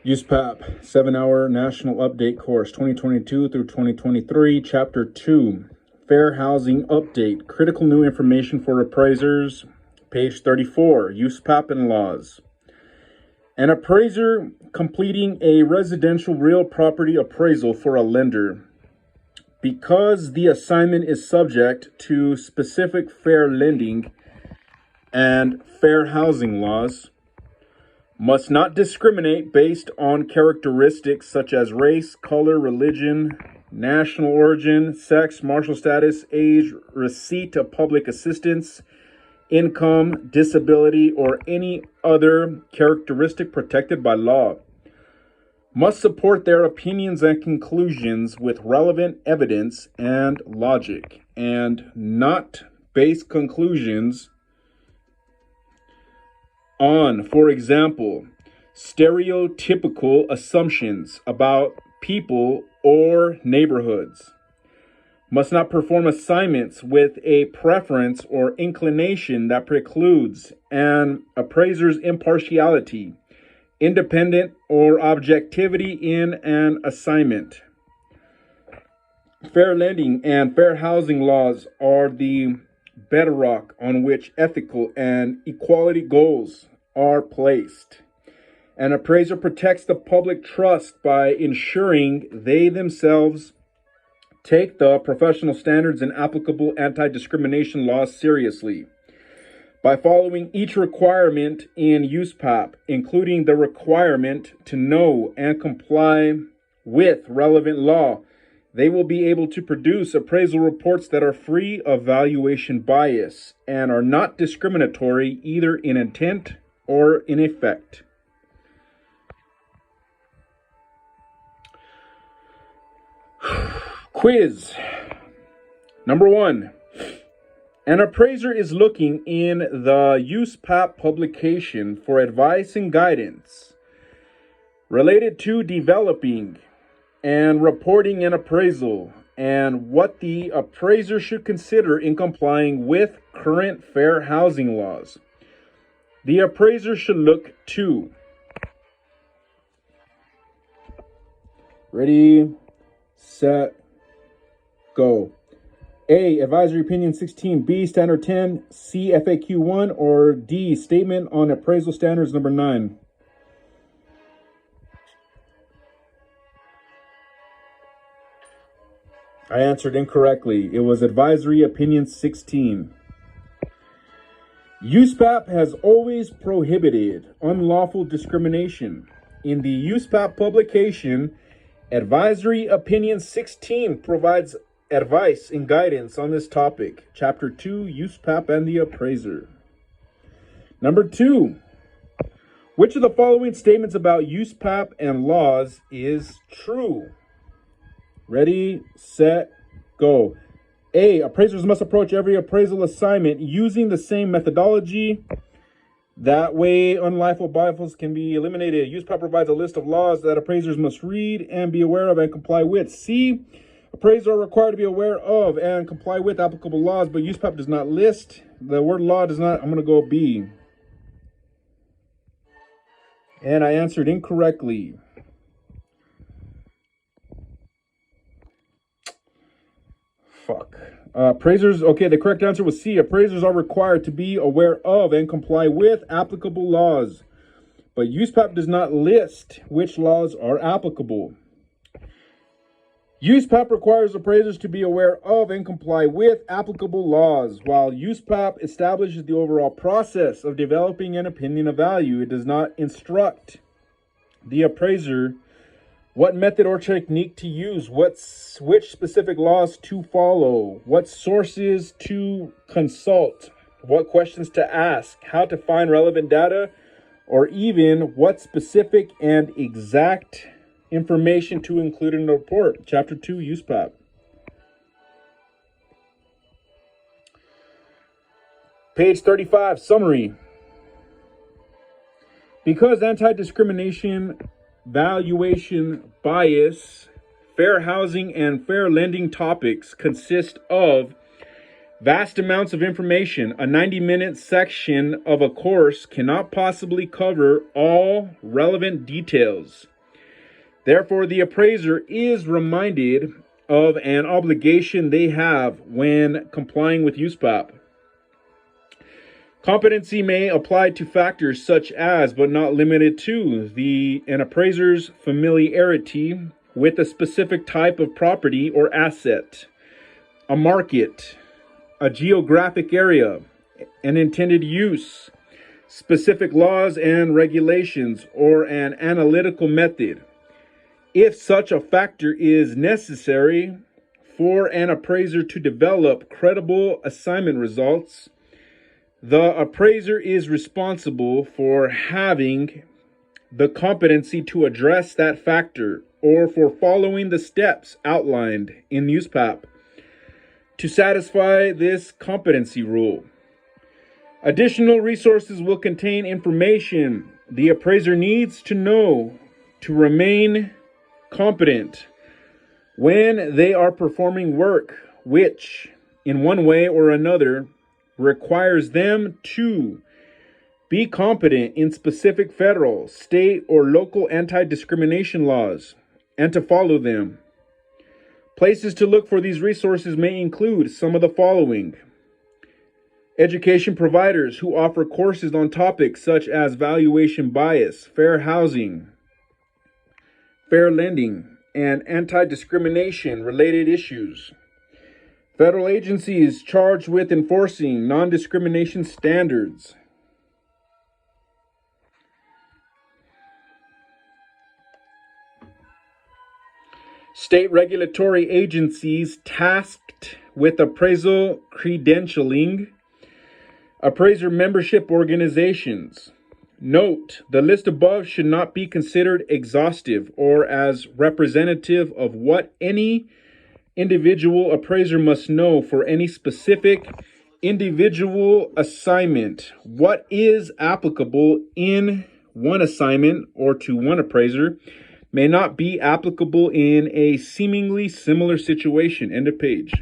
USPAP 7-hour National Update Course 2022 through 2023, Chapter 2, Fair Housing Update, Critical New Information for Appraisers, page 34, USPAP and Laws. An appraiser completing a residential real property appraisal for a lender, because the assignment is subject to specific fair lending and fair housing laws, must not discriminate based on characteristics such as race, color, religion, national origin, sex, marital status, age, receipt of public assistance, income, disability, or any other characteristic protected by law. Must support their opinions and conclusions with relevant evidence and logic, and not base conclusions on, for example, stereotypical assumptions about people or neighborhoods. Must not perform assignments with a preference or inclination that precludes an appraiser's impartiality, independent, or objectivity in an assignment. Fair lending and fair housing laws are the bedrock on which ethical and equality goals are placed. An appraiser protects the public trust by ensuring they themselves take the professional standards and applicable anti-discrimination laws seriously. By following each requirement in USPAP, including the requirement to know and comply with relevant law, they will be able to produce appraisal reports that are free of valuation bias and are not discriminatory either in intent or in effect. Quiz. Number 1. An appraiser is looking in the USPAP publication for advice and guidance related to developing and reporting an appraisal, and what the appraiser should consider in complying with current fair housing laws. The appraiser should look to: ready, set, go. A, Advisory Opinion 16, B, Standard 10, C, FAQ 1, or D, Statement on Appraisal Standards number 9. I answered incorrectly. It was Advisory Opinion 16. USPAP has always prohibited unlawful discrimination. In the USPAP publication, Advisory Opinion 16 provides advice and guidance on this topic. Chapter 2, USPAP and the Appraiser. Number 2. Which of the following statements about USPAP and laws is true? Ready, set, go. A, appraisers must approach every appraisal assignment using the same methodology. That way, unlawful bias can be eliminated. USPAP provides a list of laws that appraisers must read and be aware of and comply with. C, appraisers are required to be aware of and comply with applicable laws, but USPAP does not list. The word law does not. I'm going to go B. And I answered incorrectly. Fuck. Appraisers, okay, the correct answer was C. Appraisers are required to be aware of and comply with applicable laws, but USPAP does not list which laws are applicable. USPAP requires appraisers to be aware of and comply with applicable laws. While USPAP establishes the overall process of developing an opinion of value, it does not instruct the appraiser what method or technique to use, which specific laws to follow, what sources to consult, what questions to ask, how to find relevant data, or even what specific and exact information to include in the report. Chapter 2, USPAP. Page 35, summary. Because anti-discrimination, valuation bias, fair housing, and fair lending topics consist of vast amounts of information, a 90-minute section of a course cannot possibly cover all relevant details. Therefore, the appraiser is reminded of an obligation they have when complying with USPAP. Competency may apply to factors such as, but not limited to, an appraiser's familiarity with a specific type of property or asset, a market, a geographic area, an intended use, specific laws and regulations, or an analytical method. If such a factor is necessary for an appraiser to develop credible assignment results, the appraiser is responsible for having the competency to address that factor or for following the steps outlined in USPAP to satisfy this competency rule. Additional resources will contain information the appraiser needs to know to remain competent when they are performing work which, in one way or another, requires them to be competent in specific federal, state, or local anti-discrimination laws and to follow them. Places to look for these resources may include some of the following: education providers who offer courses on topics such as valuation bias, fair housing, fair lending, and anti-discrimination related issues. Federal agencies charged with enforcing non-discrimination standards. State regulatory agencies tasked with appraisal credentialing. Appraiser membership organizations. Note, the list above should not be considered exhaustive or as representative of what any individual appraiser must know for any specific individual assignment. What is applicable in one assignment or to one appraiser may not be applicable in a seemingly similar situation. End of page.